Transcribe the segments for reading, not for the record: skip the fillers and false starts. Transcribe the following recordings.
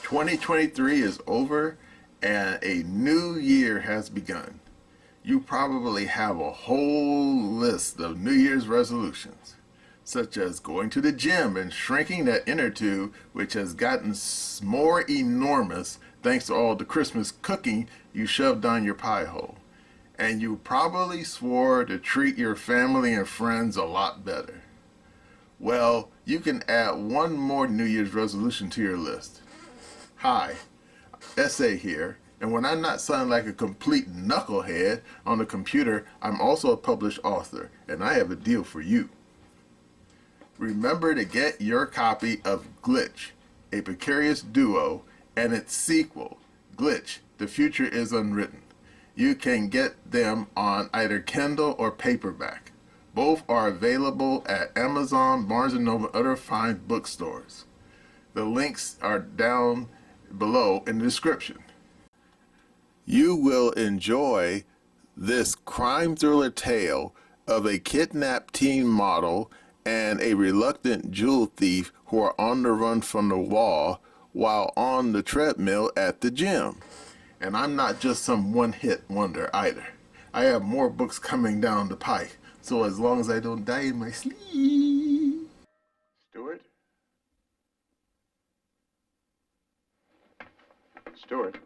2023 is over and a new year has begun. You probably have a whole list of New Year's resolutions, such as going to the gym and shrinking that inner tube, which has gotten more enormous thanks to all the Christmas cooking you shoved down your pie hole. And you probably swore to treat your family and friends a lot better. Well, you can add one more New Year's resolution to your list. Hi, SA here, and when I'm not sounding like a complete knucklehead on the computer, I'm also a published author, and I have a deal for you. Remember to get your copy of Glitch, a precarious duo, and its sequel, Glitch, The Future is Unwritten. You can get them on either Kindle or paperback. Both are available at Amazon, Barnes & Noble, and other fine bookstores. The links are down below in the description. You will enjoy this crime thriller tale of a kidnapped teen model and a reluctant jewel thief who are on the run from the law while on the treadmill at the gym. And I'm not just some one-hit wonder either. I have more books coming down the pike, so as long as I don't die in my sleep. Stuart? Stuart?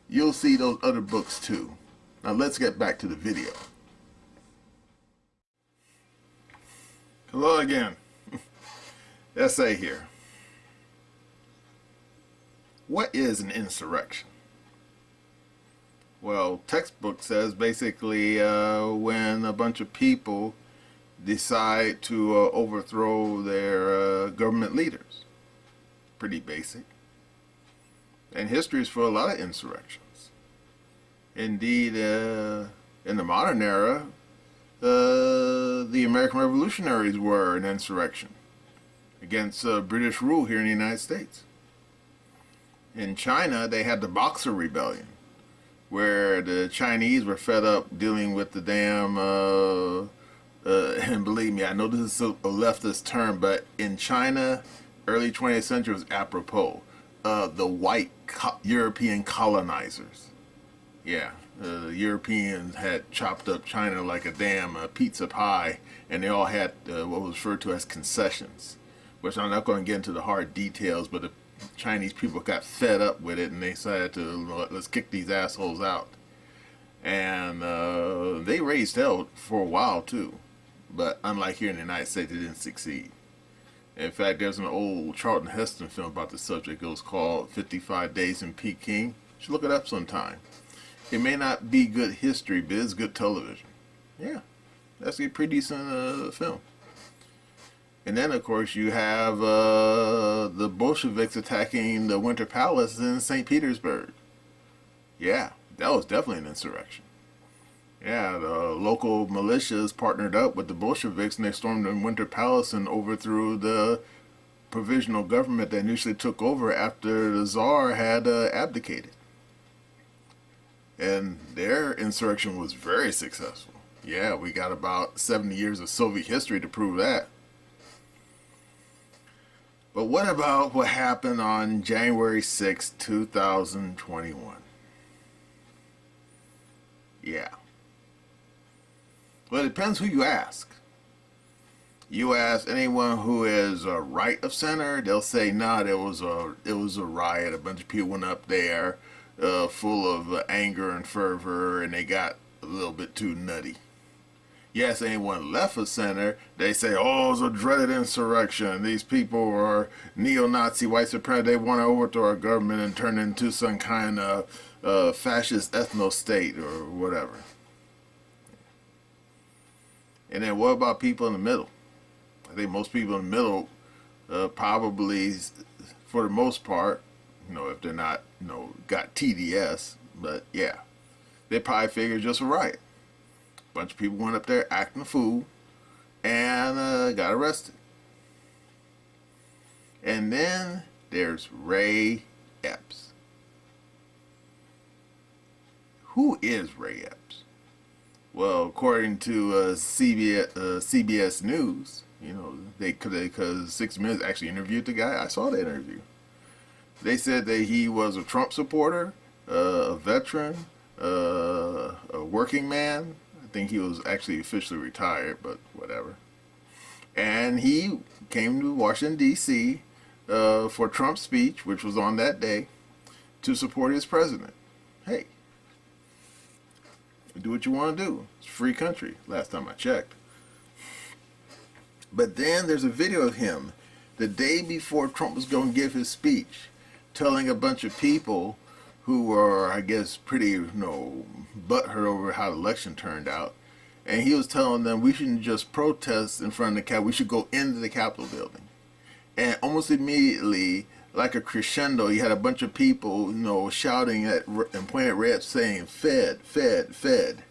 You'll see those other books too. Now let's get back to the video. Hello again. SA here. What is an insurrection? Well, textbook says basically when a bunch of people decide to overthrow their government leaders. Pretty basic. And history is for a lot of insurrections. Indeed, in the modern era, the American Revolutionaries were an insurrection against British rule here in the United States. In China, they had the Boxer Rebellion, where the Chinese were fed up dealing with the damn, and believe me, I know this is a leftist term, but in China, early 20th century was apropos. The white European colonizers. Yeah, the Europeans had chopped up China like a damn pizza pie, and they all had what was referred to as concessions, which I'm not going to get into the hard details, but the Chinese people got fed up with it, and they decided to let's kick these assholes out. And they raised hell for a while too, but unlike here in the United States, they didn't succeed. In fact, there's an old Charlton Heston film about the subject. It was called 55 Days in Peking. You should look it up sometime. It may not be good history, but it's good television. Yeah, that's a pretty decent film. And then, of course, you have the Bolsheviks attacking the Winter Palace in St. Petersburg. Yeah, that was definitely an insurrection. Yeah, the local militias partnered up with the Bolsheviks, and they stormed the Winter Palace and overthrew the provisional government that initially took over after the Tsar had abdicated. And their insurrection was very successful. Yeah, we got about 70 years of Soviet history to prove that. But what about what happened on January 6, 2021? Yeah. Well, it depends who you ask. You ask anyone who is right of center, they'll say, nah, it was a riot. A bunch of people went up there full of anger and fervor, and they got a little bit too nutty. Yes, anyone left of center, they say, oh, it's a dreaded insurrection. These people are neo-Nazi white supremacists. They want to overthrow our government and turn it into some kind of fascist ethno-state or whatever. And then what about people in the middle? I think most people in the middle probably, for the most part, if they're not, got TDS, but yeah, they probably figure just a riot. Bunch of people went up there acting a fool and got arrested. And then there's Ray Epps. Who is Ray Epps? Well, according to CBS News, they could because 6 Minutes actually interviewed the guy. I saw the interview. They said that he was a Trump supporter, a veteran, a working man. I think he was actually officially retired, but whatever. And he came to Washington, D.C. For Trump's speech, which was on that day, to support his president. Hey, do what you want to do. It's a free country, last time I checked. But then there's a video of him the day before Trump was going to give his speech, telling a bunch of people who were, I guess, pretty, butthurt over how the election turned out. And he was telling them we shouldn't just protest in front of the Capitol, we should go into the Capitol building. And almost immediately, like a crescendo, you had a bunch of people, shouting at and pointing at Ray Epps saying, Fed, Fed, Fed.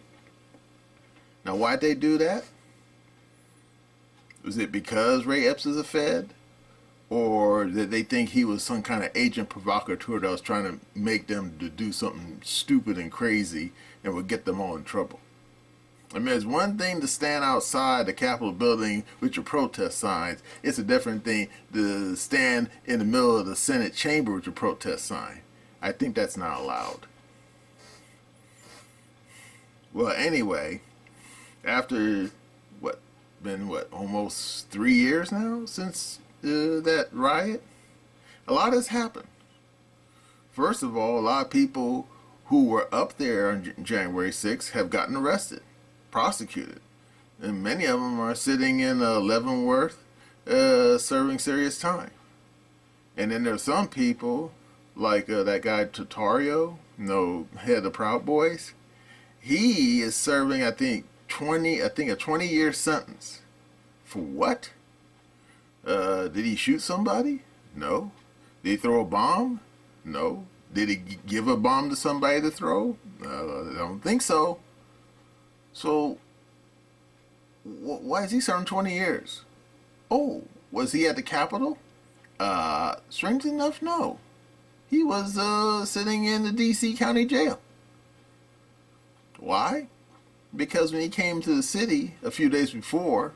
Now, why'd they do that? Was it because Ray Epps is a Fed? Or did they think he was some kind of agent provocateur that was trying to make them to do something stupid and crazy and would get them all in trouble? I mean, it's one thing to stand outside the Capitol building with your protest signs. It's a different thing to stand in the middle of the Senate chamber with your protest sign. I think that's not allowed. Well, anyway, after almost 3 years now since that riot, a lot has happened. First of all, a lot of people who were up there on January 6th have gotten arrested, prosecuted, and many of them are sitting in Leavenworth serving serious time. And then there's some people like that guy Tatario, head of the Proud Boys. He is serving, I think a 20-year sentence. For what? Did he shoot somebody? No. Did he throw a bomb? No. Did he give a bomb to somebody to throw? I don't think so. So, why is he serving 20 years? Oh, was he at the Capitol? Strangely enough, no. He was sitting in the D.C. County Jail. Why? Because when he came to the city a few days before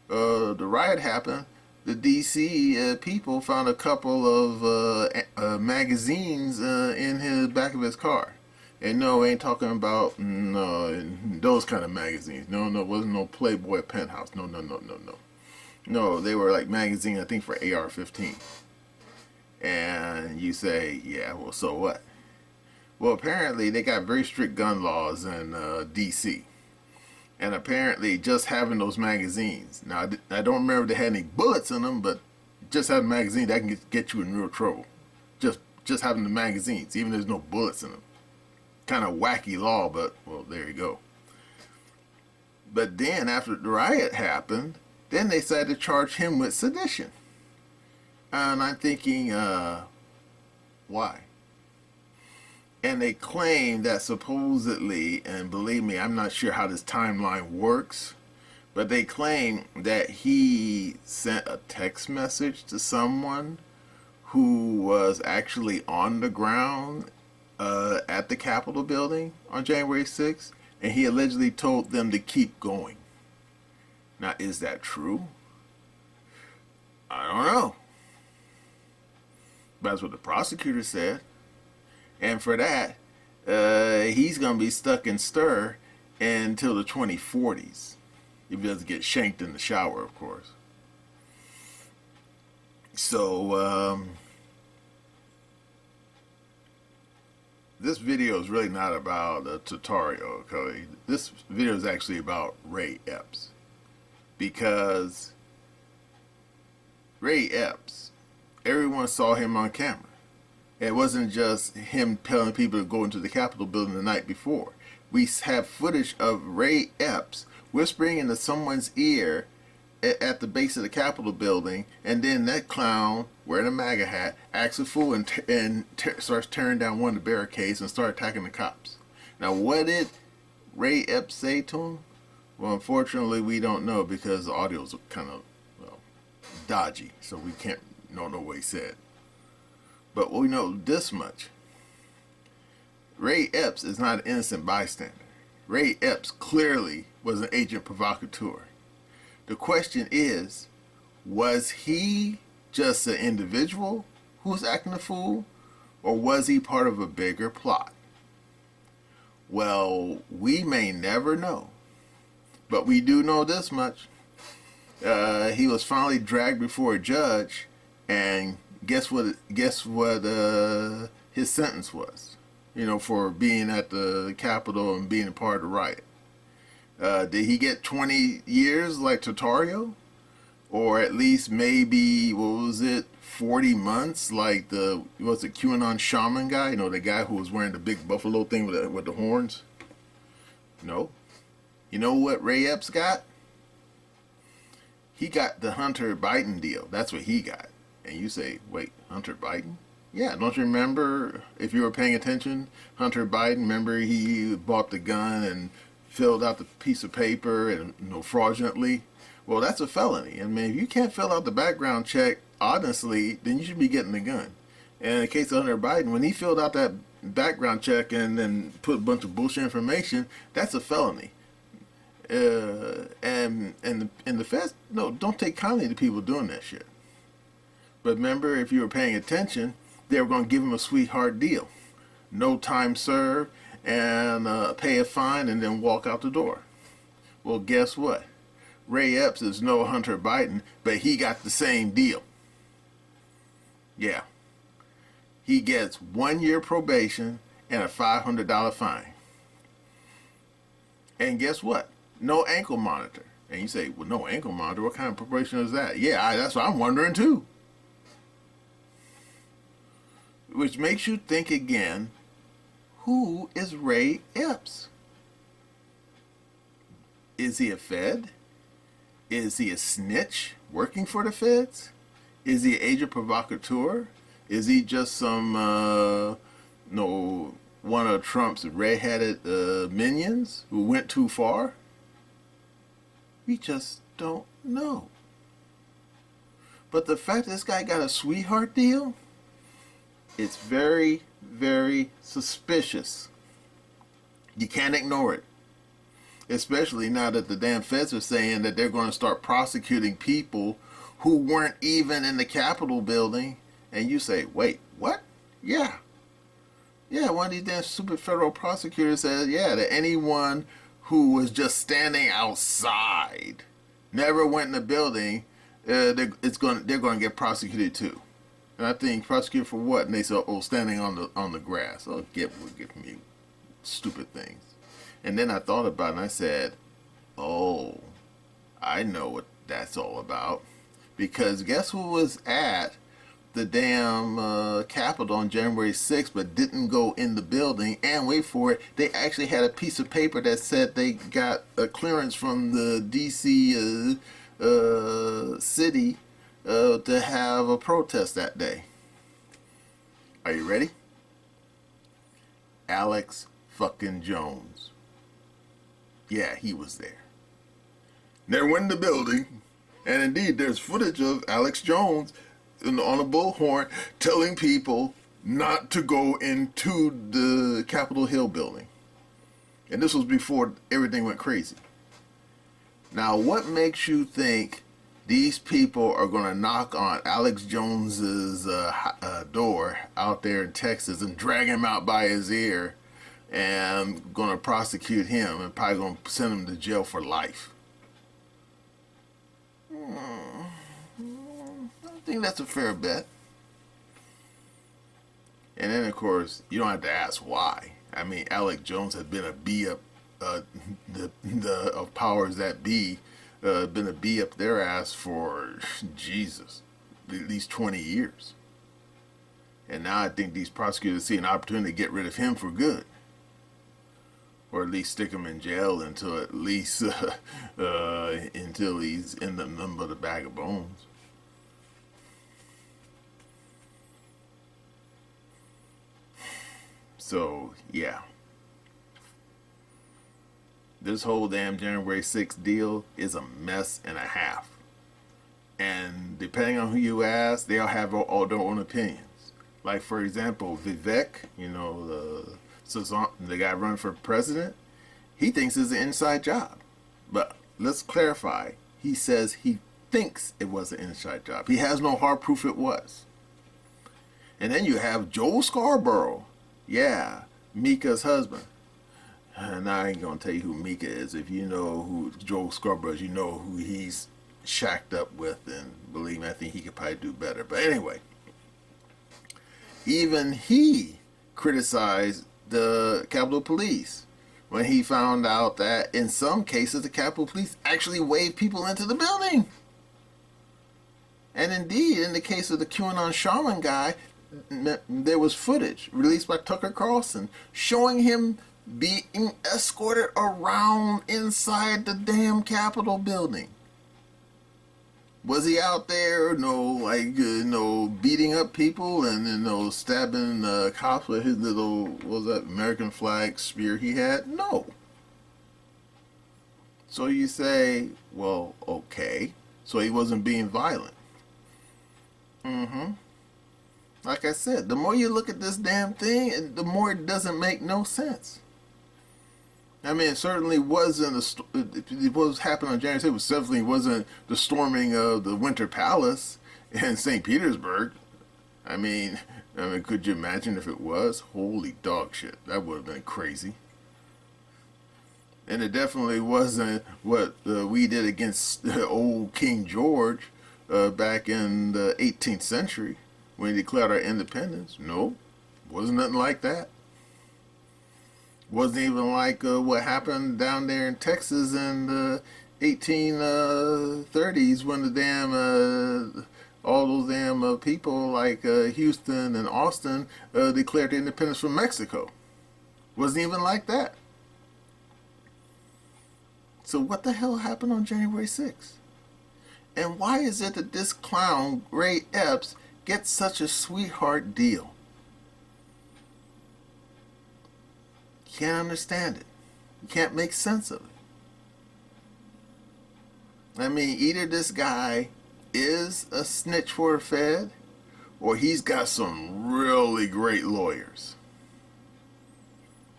the riot happened, the D.C. People found a couple of magazines in his back of his car. And no, I ain't talking about those kind of magazines. No, it wasn't no Playboy Penthouse. No. No, they were like magazines, I think, for AR-15. And you say, yeah, well, so what? Well, apparently they got very strict gun laws in D.C. And apparently just having those magazines. Now, I don't remember if they had any bullets in them, but just having a magazine, that can get you in real trouble. Just having the magazines, even if there's no bullets in them. Kind of wacky law, but, well, there you go. But then, after the riot happened, then they decided to charge him with sedition. And I'm thinking, why? And they claim that supposedly, and believe me, I'm not sure how this timeline works, but they claim that he sent a text message to someone who was actually on the ground at the Capitol building on January 6th, and he allegedly told them to keep going. Now, is that true? I don't know. That's what the prosecutor said. And for that, he's going to be stuck in stir until the 2040s. If he doesn't get shanked in the shower, of course. So, this video is really not about Tatario, okay? This video is actually about Ray Epps. Because Ray Epps, everyone saw him on camera. It wasn't just him telling people to go into the Capitol building the night before. We have footage of Ray Epps whispering into someone's ear at the base of the Capitol building, and then that clown wearing a MAGA hat acts a fool and starts tearing down one of the barricades and starts attacking the cops. Now, what did Ray Epps say to him? Well, unfortunately, we don't know because the audio's kind of dodgy, so we don't know what he said. But we know this much. Ray Epps is not an innocent bystander. Ray Epps clearly was an agent provocateur. The question is, was he just an individual who was acting a fool, or was he part of a bigger plot? Well, we may never know, but we do know this much. He was finally dragged before a judge, and guess what? His sentence was? For being at the Capitol and being a part of the riot. Did he get 20 years like Tartario? Or at least maybe, 40 months like the QAnon shaman guy? The guy who was wearing the big buffalo thing with the horns? No. You know what Ray Epps got? He got the Hunter Biden deal. That's what he got. And you say, wait, Hunter Biden? Yeah, don't you remember, if you were paying attention, Hunter Biden, remember he bought the gun and filled out the piece of paper and fraudulently? Well, that's a felony. I mean, if you can't fill out the background check honestly, then you should be getting the gun. And in the case of Hunter Biden, when he filled out that background check and then put a bunch of bullshit information, that's a felony. And the feds, no, don't take kindly to people doing that shit. But remember, if you were paying attention, they were going to give him a sweetheart deal. No time served, and pay a fine, and then walk out the door. Well, guess what? Ray Epps is no Hunter Biden, but he got the same deal. Yeah. He gets 1 year probation and a $500 fine. And guess what? No ankle monitor. And you say, well, no ankle monitor? What kind of probation is that? Yeah, that's what I'm wondering too. Which makes you think again, who is Ray Epps? Is he a Fed? Is he a snitch working for the feds? Is he an agent provocateur? Is he just some, one of Trump's red-headed minions who went too far? We just don't know. But the fact that this guy got a sweetheart deal, it's very, very suspicious. You can't ignore it. Especially now that the damn feds are saying that they're going to start prosecuting people who weren't even in the Capitol building. And you say, wait, what? Yeah. Yeah, one of these damn stupid federal prosecutors says, yeah, that anyone who was just standing outside, never went in the building, they're going to get prosecuted too. And I think prosecuted for what? And they said, oh, standing on the grass. Oh, get from you, stupid things. And then I thought about it and I said, oh, I know what that's all about. Because guess who was at the damn Capitol on January 6th but didn't go in the building? And wait for it, they actually had a piece of paper that said they got a clearance from the D.C. city to have a protest that day. Are you ready? Alex fucking Jones. Yeah, he was there. Never went in the building. And indeed, there's footage of Alex Jones on a bullhorn telling people not to go into the Capitol Hill building. And this was before everything went crazy. Now, what makes you think these people are going to knock on Alex Jones's door out there in Texas and drag him out by his ear and going to prosecute him and probably going to send him to jail for life? I think that's a fair bet. And then, of course, you don't have to ask why. I mean, Alex Jones has been a bee up, the powers that be, been a bee up their ass for, Jesus, at least 20 years. And now I think these prosecutors see an opportunity to get rid of him for good. Or at least stick him in jail until until he's in the number of the bag of bones. So, yeah. This whole damn January 6th deal is a mess and a half. And depending on who you ask, they'll have all their own opinions. Like, for example, Vivek, the guy running for president, He thinks it's an inside job. But let's clarify. He says he thinks it was an inside job. He has no hard proof it was. And then you have Joel Scarborough. Yeah, Mika's husband. And I ain't going to tell you who Mika is. If you know who Joel Scarborough is, you know who he's shacked up with. And believe me, I think he could probably do better. But anyway, even he criticized the Capitol Police when he found out that in some cases the Capitol Police actually waved people into the building. And indeed, in the case of the QAnon shaman guy, there was footage released by Tucker Carlson showing him being escorted around inside the damn Capitol building. Was he out there, beating up people and, stabbing cops with his little, what was that, American flag spear he had? No. So you say, well, okay. So he wasn't being violent. Like I said, the more you look at this damn thing, the more it doesn't make no sense. I mean, it certainly wasn't it was happening on January 6th. It certainly wasn't the storming of the Winter Palace in St. Petersburg. I mean, could you imagine if it was? Holy dog shit, that would have been crazy. And it definitely wasn't what we did against old King George back in the 18th century when he declared our independence. No, wasn't nothing like that. Wasn't even like what happened down there in Texas in the 1830s when the damn all those damn people like Houston and Austin declared their independence from Mexico. Wasn't even like that. So what the hell happened on January 6th? And why is it that this clown, Ray Epps, gets such a sweetheart deal? Can't understand it. You can't make sense of it. I mean, either this guy is a snitch for a Fed, or he's got some really great lawyers.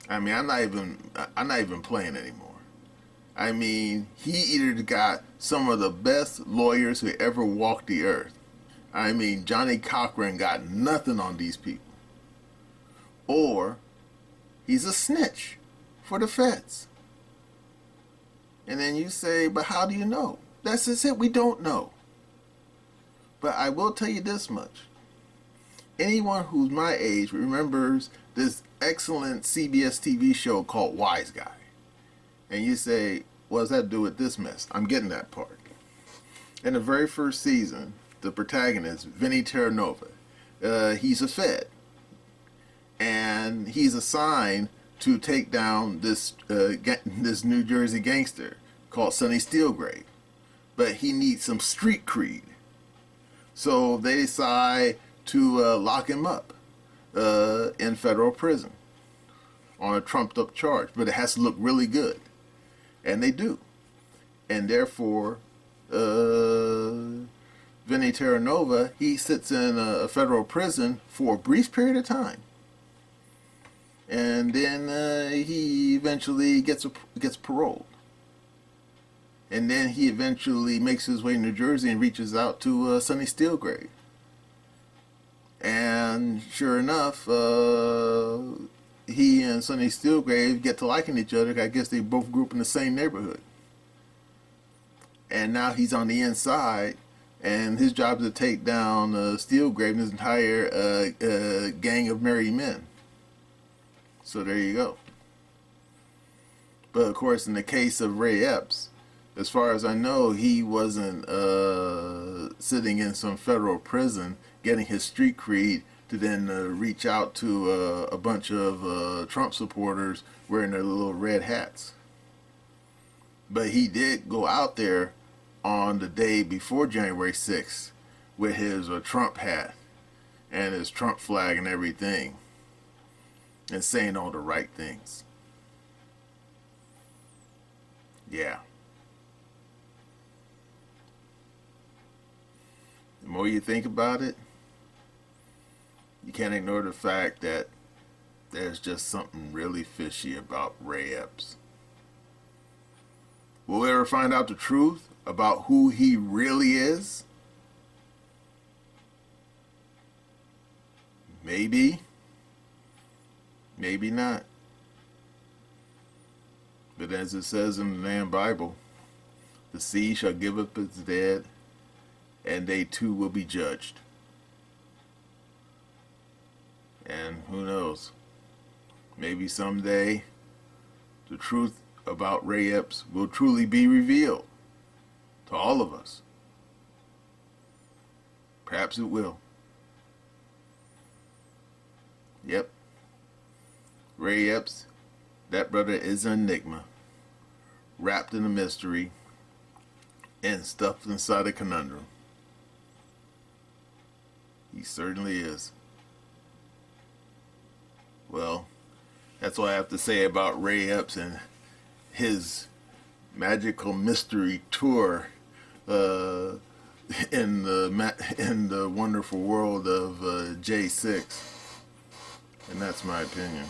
I mean, I'm not even playing anymore. I mean, he either got some of the best lawyers who ever walked the earth. I mean, Johnny Cochran got nothing on these people. Or he's a snitch for the feds. And then you say, but how do you know? That's just it. We don't know. But I will tell you this much. Anyone who's my age remembers this excellent CBS TV show called Wise Guy. And you say, what does that do with this mess? I'm getting that part. In the very first season, the protagonist, Vinny Terranova, he's a Fed. And he's assigned to take down this New Jersey gangster called Sonny Steelgrave. But he needs some street creed. So they decide to lock him up in federal prison on a trumped up charge. But it has to look really good. And they do. And therefore, Vinny Terranova, he sits in a federal prison for a brief period of time. And then he eventually gets paroled. And then he eventually makes his way to New Jersey and reaches out to Sonny Steelgrave. And sure enough, he and Sonny Steelgrave get to liking each other. I guess they both grew up in the same neighborhood. And now he's on the inside, and his job is to take down Steelgrave and his entire gang of merry men. So there you go. But of course, in the case of Ray Epps, as far as I know, he wasn't sitting in some federal prison getting his street creed to then reach out to a bunch of Trump supporters wearing their little red hats. But he did go out there on the day before January 6th with his Trump hat and his Trump flag and everything, and saying all the right things. Yeah. The more you think about it, you can't ignore the fact that there's just something really fishy about Ray Epps. Will we ever find out the truth about who he really is? Maybe. Maybe not. But as it says in the damn Bible, the sea shall give up its dead, and they too will be judged. And who knows? Maybe someday the truth about Ray Epps will truly be revealed to all of us. Perhaps it will. Yep. Ray Epps, that brother is an enigma, wrapped in a mystery, and stuffed inside a conundrum. He certainly is. Well, that's what I have to say about Ray Epps and his magical mystery tour in the wonderful world of J6. And that's my opinion.